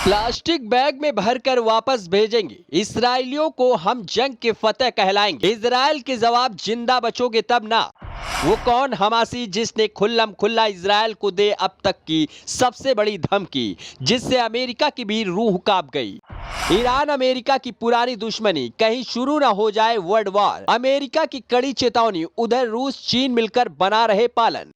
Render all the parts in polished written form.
Plastic bag में भरकर वापस भेजेंगे, इसराइलियों को हम जंग के फतेह कहलाएंगे। इजराइल के जवाब, जिंदा बचोगे तब ना। वो कौन हमासी जिसने खुल्लम खुल्ला इजराइल को दे अब तक की सबसे बड़ी धमकी, जिससे अमेरिका की भी रूह कांप गई। ईरान अमेरिका की पुरानी दुश्मनी, कहीं शुरू ना हो जाए वर्ल्ड वॉर। अमेरिका की कड़ी चेतावनी, उधर रूस चीन मिलकर बना रहे पालन।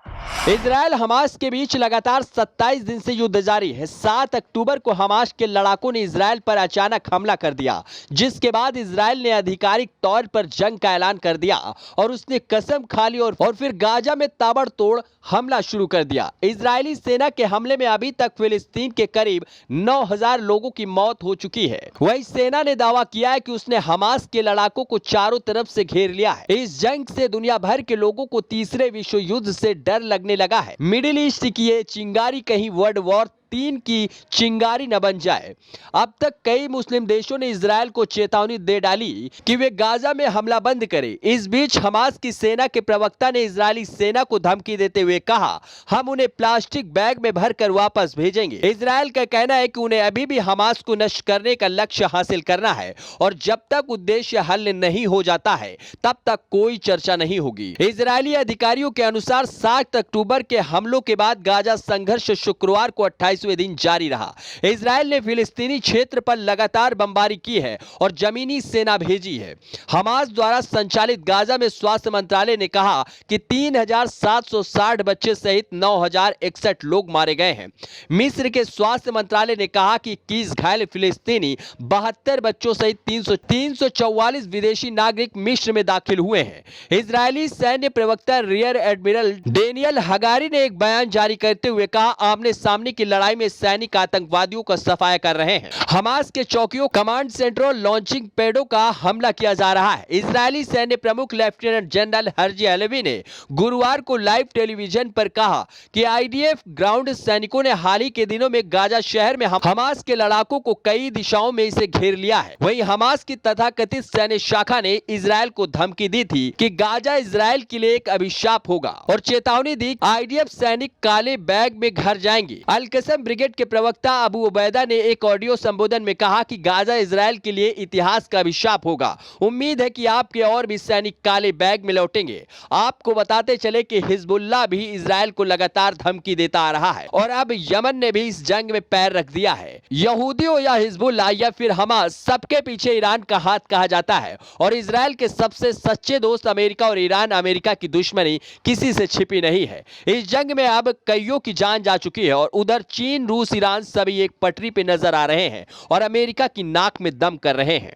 इजराइल हमास के बीच लगातार 27 दिन से युद्ध जारी है। 7 अक्टूबर को हमास के लड़ाकों ने इजराइल पर अचानक हमला कर दिया, जिसके बाद इजराइल ने आधिकारिक तौर पर जंग का ऐलान कर दिया और उसने कसम खा ली और फिर गाजा में ताबड़तोड़ हमला शुरू कर दिया। इजरायली सेना के हमले में अभी तक फिलिस्तीन के करीब 9,000 लोगों की मौत हो चुकी है। वही सेना ने दावा किया है कि उसने हमास के लड़ाकों को चारों तरफ से घेर लिया है। इस जंग से दुनिया भर के लोगों को तीसरे विश्व युद्ध से डर लगने लगा है। मिडिल ईस्ट की ये चिंगारी कहीं वर्ल्ड वॉर 3 की चिंगारी न बन जाए। अब तक कई मुस्लिम देशों ने इजराइल को चेतावनी दे डाली कि वे गाजा में हमला बंद करें। इस बीच हमास की सेना के प्रवक्ता ने इजरायली सेना को धमकी देते हुए कहा, हम उन्हें प्लास्टिक बैग में भरकर वापस भेजेंगे। इजराइल का कहना है कि उन्हें अभी भी हमास को नष्ट करने का लक्ष्य हासिल करना है और जब तक उद्देश्य हल नहीं हो जाता है तब तक कोई चर्चा नहीं होगी। इजरायली अधिकारियों के अनुसार 7 अक्टूबर के हमलों के बाद गाजा संघर्ष शुक्रवार को 28वें दिन जारी रहा। इजराइल ने फिलिस्तीनी क्षेत्र पर लगातार बमबारी की है और जमीनी सेना भेजी है। हमास द्वारा संचालित गाजा में स्वास्थ्य मंत्रालय ने कहा कि 3,760 बच्चे सहित 9,061 लोग मारे गए हैं। मिस्र के स्वास्थ्य मंत्रालय ने कहा कि 21 घायल फिलिस्तीनी, 72 बच्चों सहित 344 विदेशी नागरिक मिस्र में दाखिल हुए हैं। इजरायली सैन्य प्रवक्ता रियर एडमिरल डेनियल हगारी ने एक बयान जारी करते हुए कहा, आमने सामने की लड़ाई में सैनिक आतंकवादियों का सफाया कर रहे हैं। हमास के चौकियों, कमांड सेंटरों, लॉन्चिंग पैडों का हमला किया जा रहा है। इजरायली सैन्य प्रमुख लेफ्टिनेंट जनरल हर्जी हलेवी ने गुरुवार को लाइव टेलीविजन पर कहा कि आईडीएफ ग्राउंड सैनिकों ने हाल ही के दिनों में गाजा शहर में हमास के लड़ाकों को कई दिशाओं में इसे घेर लिया है। वहीं हमास की तथाकथित सैन्य शाखा ने इजरायल को धमकी दी थी कि गाजा इजरायल के लिए एक अभिशाप होगा और चेतावनी दी, आईडीएफ सैनिक काले बैग में घर जाएंगे। अल-कसम ब्रिगेड के प्रवक्ता अबू उबैदा ने एक ऑडियो संबोधन में कहा कि गाजा इजरायल के लिए इतिहास का अभिशाप होगा। उम्मीद है कि आपके और भी सैनिक काले बैग में लौटेंगे। आपको बताते चले कि हिजबुल्लाह भी इजरायल को लगातार धमकी देता आ रहा है और अब यमन ने भी इस जंग में पैर रख दिया है। यहूदियों या हिजबुल्लाह या फिर हमास, सबके पीछे ईरान का हाथ कहा जाता है और इजरायल के सबसे सच्चे दोस्त अमेरिका और ईरान। अमेरिका की दुश्मनी किसी से छिपी नहीं है। इस जंग में अब कईयों की जान जा चुकी है और उधर चीन, रूस, ईरान सभी एक पटरी पे नजर आ रहे हैं और अमेरिका की नाक में दम कर रहे हैं।